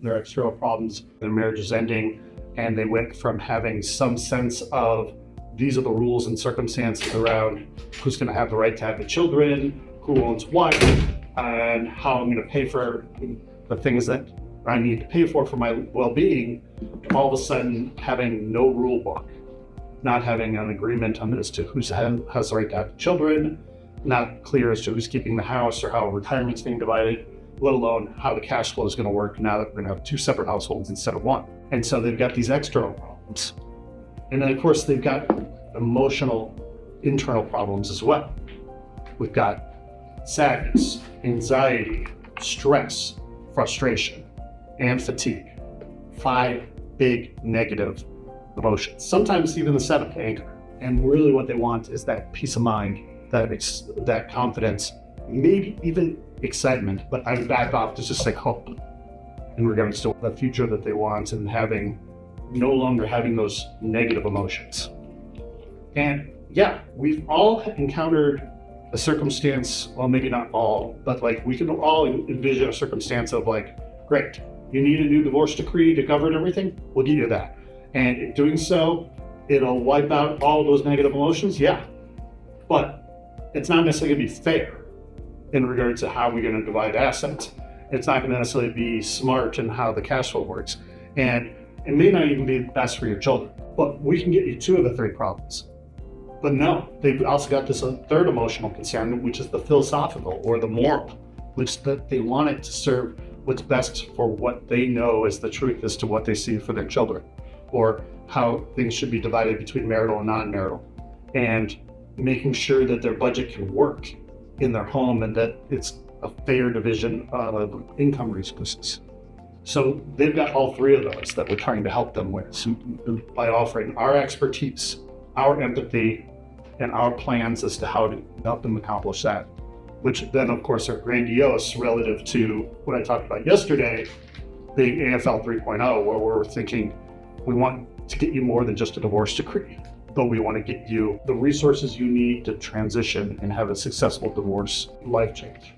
their external problems, their marriage is ending, and they went from having some sense of these are the rules and circumstances around who's going to have the right to have the children, who owns what, and how I'm going to pay for the things that I need to pay for my well-being, all of a sudden having no rule book, not having an agreement on as to who has the right to have children, not clear as to who's keeping the house or how retirement's being divided, let alone how the cash flow is going to work now that we're going to have two separate households instead of one. And so they've got these external problems. And then of course they've got emotional internal problems as well. We've got sadness, anxiety, stress, frustration, and fatigue. 5 big negative emotions, sometimes even the 7th, anger. And really what they want is that peace of mind, that confidence, maybe even excitement, but I back off to just like hope in regards to the future that they want and no longer having those negative emotions. And yeah, we've all encountered a circumstance, well, maybe not all, but like we can all envision a circumstance of like, great, you need a new divorce decree to govern everything, we'll give you that. And in doing so, it'll wipe out all those negative emotions, yeah. But it's not necessarily gonna be fair in regards to how we're gonna divide assets. It's not gonna necessarily be smart in how the cash flow works. And it may not even be best for your children, but we can get you 2 of the 3 problems. But no, they've also got this third emotional concern, which is the philosophical or the moral, which that they want it to serve what's best for what they know is the truth as to what they see for their children, or how things should be divided between marital and non-marital, and making sure that their budget can work in their home and that it's a fair division of income resources. So they've got all 3 of those that we're trying to help them with by offering our expertise, our empathy, and our plans as to how to help them accomplish that, which then of course are grandiose relative to what I talked about yesterday, the AFL 3.0, where we're thinking we want to get you more than just a divorce decree, but we want to get you the resources you need to transition and have a successful divorce life change.